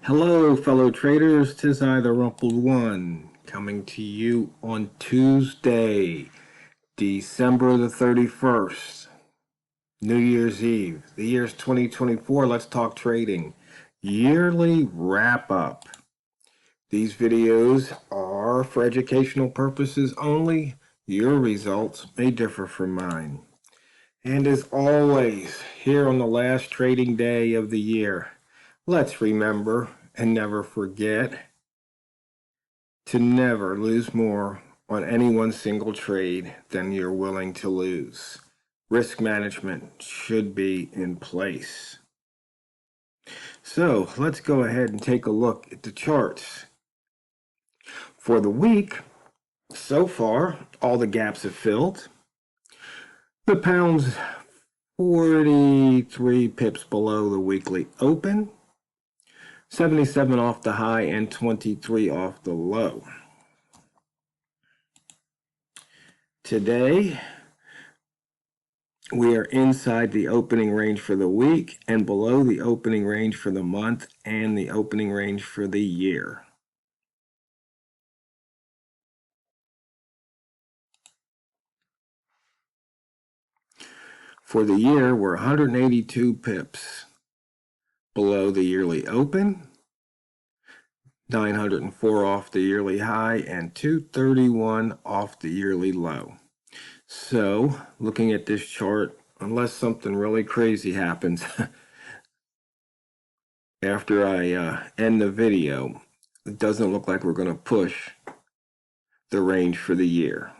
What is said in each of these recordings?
Hello, fellow traders. 'Tis I, TheRumpledOne, coming to you on Tuesday, December the 31st, New Year's Eve. The year's 2024. Let's talk trading. Yearly wrap-up. These videos are for educational purposes only. Your results may differ from mine. And as always, here on the last trading day of the year, let's remember and never forget to never lose more on any one single trade than you're willing to lose. Risk management should be in place. So let's go ahead and take a look at the charts. For the week, so far, all the gaps have filled. The pound's 43 pips below the weekly open, 77 off the high and 23 off the low. Today, we are inside the opening range for the week and below the opening range for the month and the opening range for the year. For the year, we're 182 pips below the yearly open, 904 off the yearly high, and 231 off the yearly low. So, looking at this chart, unless something really crazy happens after I end the video, it doesn't look like we're going to push the range for the year.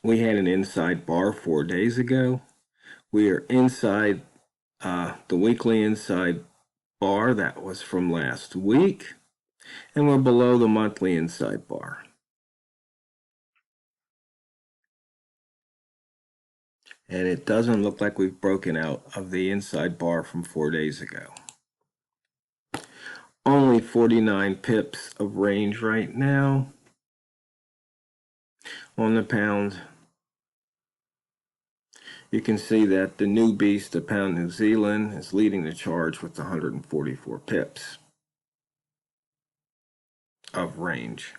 We had an inside bar 4 days ago. We are inside the weekly inside bar that was from last week, and we're below the monthly inside bar. And it doesn't look like we've broken out of the inside bar from 4 days ago. Only 49 pips of range right now on the pound. You can see that the new beast, the pound New Zealand, is leading the charge with 144 pips of range.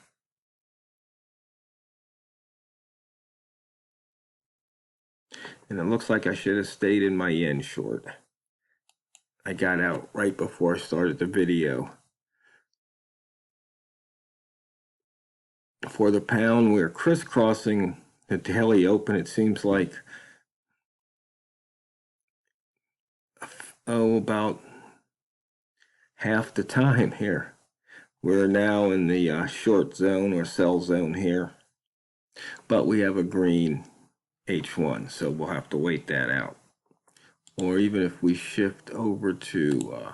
And it looks like I should have stayed in my yen short. I got out right before I started the video. For the pound, we're crisscrossing the daily open, it seems like, about half the time here. We're now in the short zone or sell zone here, but we have a green H1, so we'll have to wait that out. Or even if we shift over to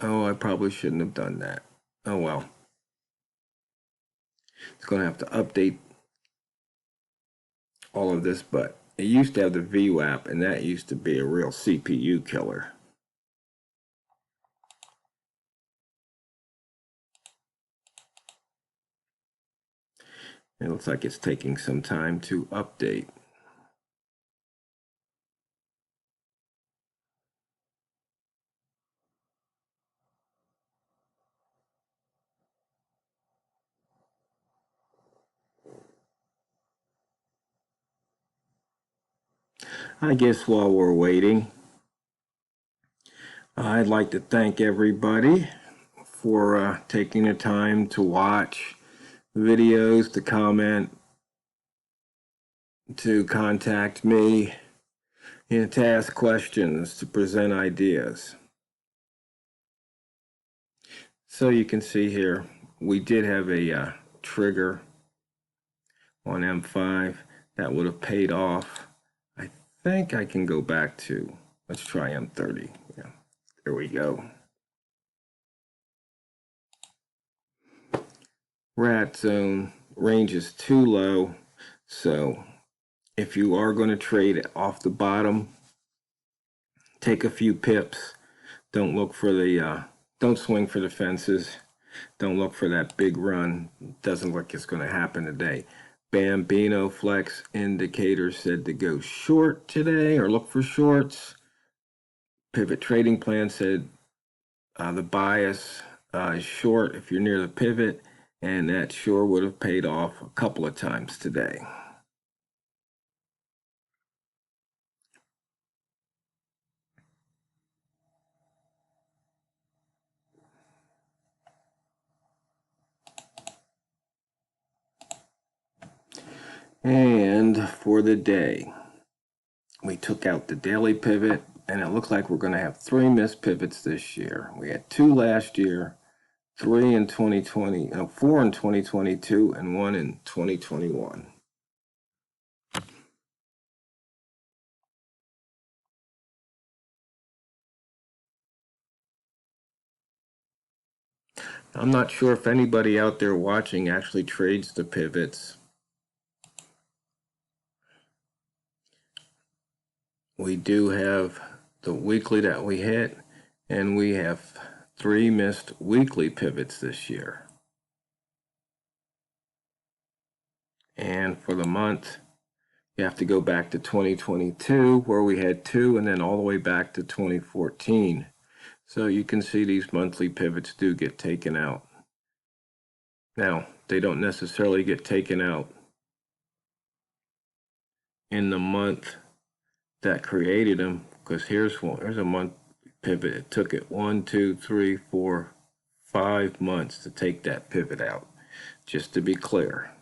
oh, I probably shouldn't have done that. Oh well. It's going to have to update all of this, but it used to have the VWAP, and that used to be a real CPU killer. It looks like it's taking some time to update. I guess while we're waiting, I'd like to thank everybody for taking the time to watch videos, to comment, to contact me, to ask questions, to present ideas. So you can see here, we did have a trigger on M5 that would have paid off. I think I can go back to, let's try M30. Yeah, there we go. Rat zone, range is too low, so if you are going to trade off the bottom, take a few pips. Don't look for the don't swing for the fences. Don't look for that big run. Doesn't look like it's going to happen today. Bambino Flex indicator said to go short today or look for shorts. Pivot Trading Plan said the bias is short if you're near the pivot, and that sure would have paid off a couple of times today. And for the day, we took out the daily pivot, and it looks like we're going to have 3 missed pivots this year. We had 2 last year, 3 in 2020, 4 in 2022, and 1 in 2021. I'm not sure if anybody out there watching actually trades the pivots. We do have the weekly that we hit, and we have 3 missed weekly pivots this year. And for the month, you have to go back to 2022 where we had 2, and then all the way back to 2014. So you can see these monthly pivots do get taken out. Now, they don't necessarily get taken out in the month that created them, because here's a month pivot. It took it 1, 2, 3, 4, 5 months to take that pivot out, just to be clear.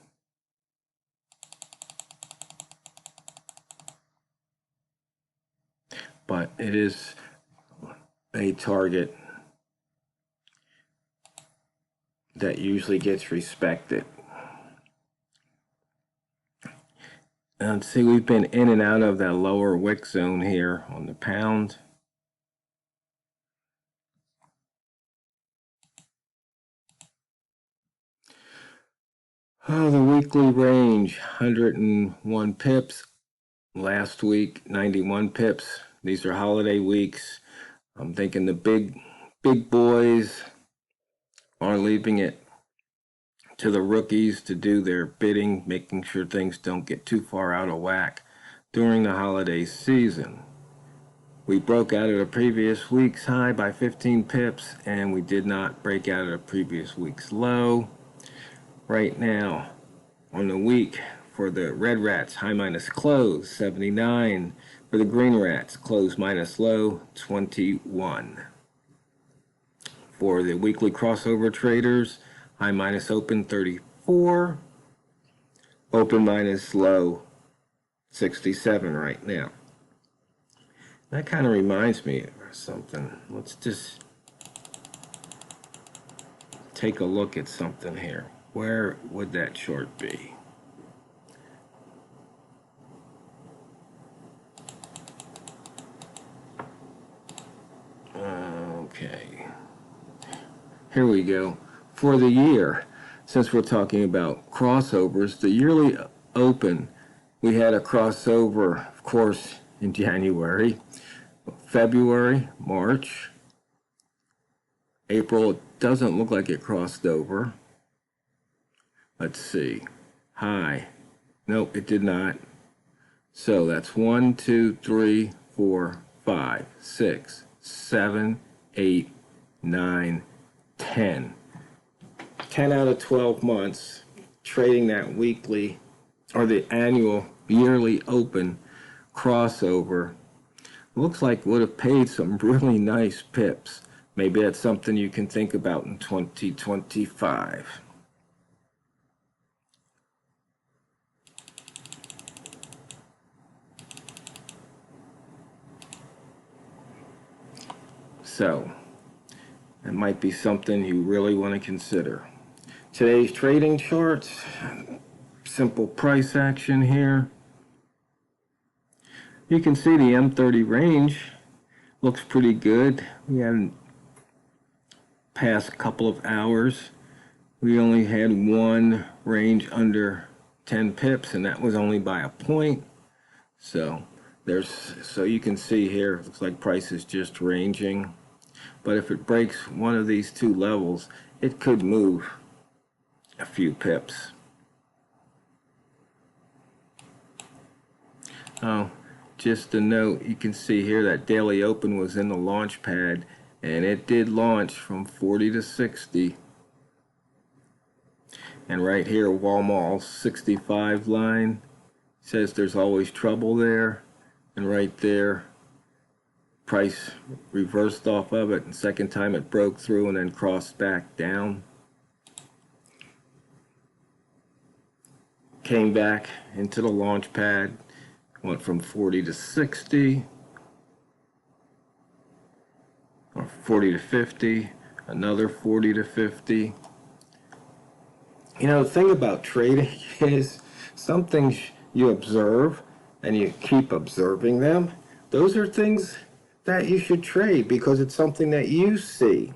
But it is a target that usually gets respected. And see, we've been in and out of that lower wick zone here on the pound. Oh, the weekly range, 101 pips. Last week, 91 pips. These are holiday weeks. I'm thinking the big boys are leaving it to the rookies to do their bidding, making sure things don't get too far out of whack during the holiday season. We broke out of the previous week's high by 15 pips, and we did not break out of the previous week's low. Right now, on the week, for the red rats, high minus close, 79. For the green rats, close minus low, 21. For the weekly crossover traders, high minus open, 34. Open minus low, 67 right now. That kind of reminds me of something. Let's just take a look at something here. Where would that short be? Okay. Here we go. For the year, since we're talking about crossovers, the yearly open, we had a crossover, of course, in January, February, March, April. It doesn't look like it crossed over. Let's see. High. Nope, it did not. So that's 1, 2, 3, 4, 5, 6, 7, 8, 9, 10. 10 out of 12 months trading that weekly or the annual yearly open crossover. Looks like would have paid some really nice pips. Maybe that's something you can think about in 2025. So, it might be something you really want to consider. Today's trading charts, simple price action here. You can see the M30 range looks pretty good. We haven't past couple of hours. We only had one range under 10 pips, and that was only by a point. So you can see here, it looks like price is just ranging. But if it breaks one of these two levels, it could move a few pips. Oh, just a note, you can see here that daily open was in the launch pad, and it did launch from 40 to 60. And right here, Walmall 65 line says there's always trouble there. And right there, price reversed off of it, and second time it broke through and then crossed back down. Came back into the launch pad, went from 40 to 60, or 40 to 50, another 40 to 50. You know, the thing about trading is some things you observe and you keep observing them. Those are things that you should trade because it's something that you see.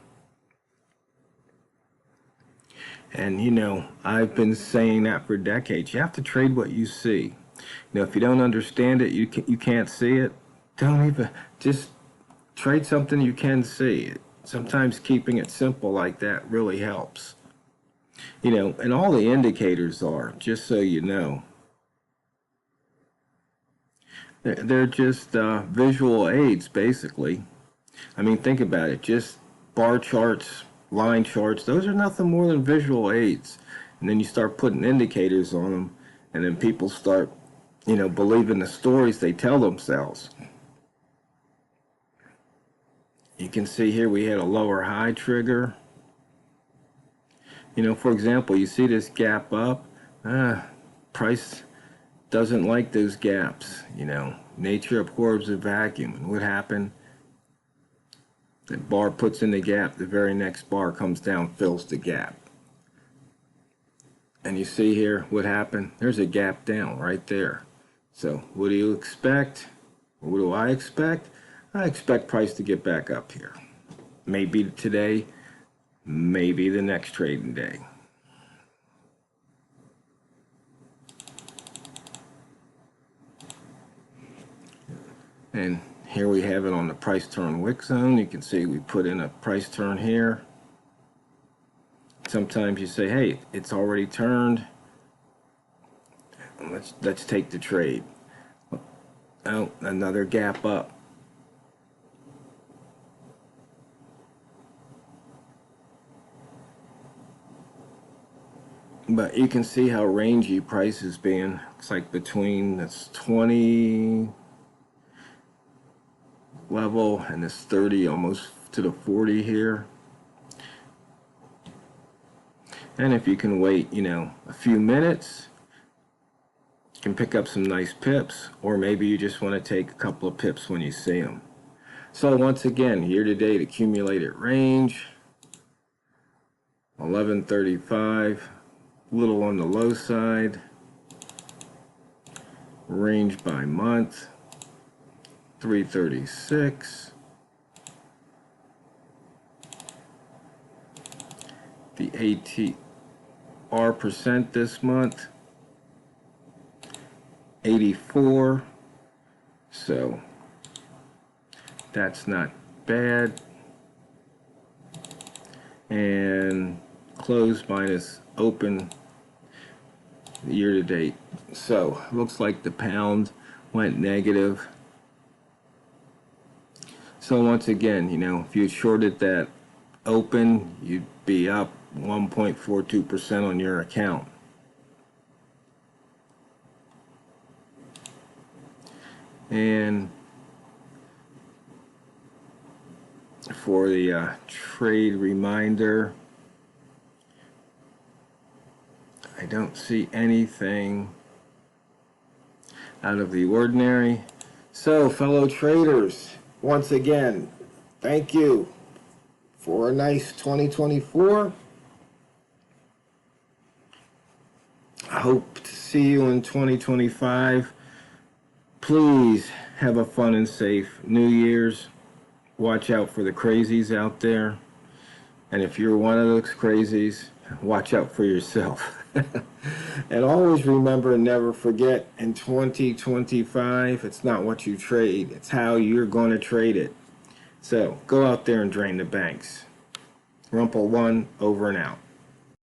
And you know, I've been saying that for decades. You have to trade what you see. You know, if you don't understand it, you can't see it. Don't even, just trade something you can see. Sometimes keeping it simple like that really helps. You know, and all the indicators are, just so you know, they're just visual aids, basically. I mean, think about it. Just bar charts, line charts, those are nothing more than visual aids. And then you start putting indicators on them, and then people start, you know, believing the stories they tell themselves. You can see here we had a lower high trigger. You know, for example, you see this gap up. Price doesn't like those gaps. You know, nature abhors a vacuum. And what happened? The bar puts in the gap. The very next bar comes down, fills the gap. And you see here what happened? There's a gap down right there. So what do you expect? What do I expect? I expect price to get back up here. Maybe today, maybe the next trading day. And here we have it on the price turn wick zone. You can see we put in a price turn here. Sometimes you say, hey, it's already turned. Let's take the trade. Oh, another gap up. But you can see how rangy price is being. It's like between this 20 level and this 30, almost to the 40 here. And if you can wait, you know, a few minutes, you can pick up some nice pips, or maybe you just want to take a couple of pips when you see them. So once again, year-to-date accumulated range, 1135. Little on the low side. Range by month, 336. The ATR percent this month, 84. So that's not bad. And close minus open year to date. So looks like the pound went negative. So once again, you know, if you shorted that open, you'd be up 1.42% on your account. And for the trade reminder, I don't see anything out of the ordinary. So, fellow traders, once again, thank you for a nice 2024. I hope to see you in 2025. Please have a fun and safe New Year's. Watch out for the crazies out there. And if you're one of those crazies, watch out for yourself. And always remember and never forget, in 2025, it's not what you trade, it's how you're going to trade it. So go out there and drain the banks. TheRumpledOne, over and out.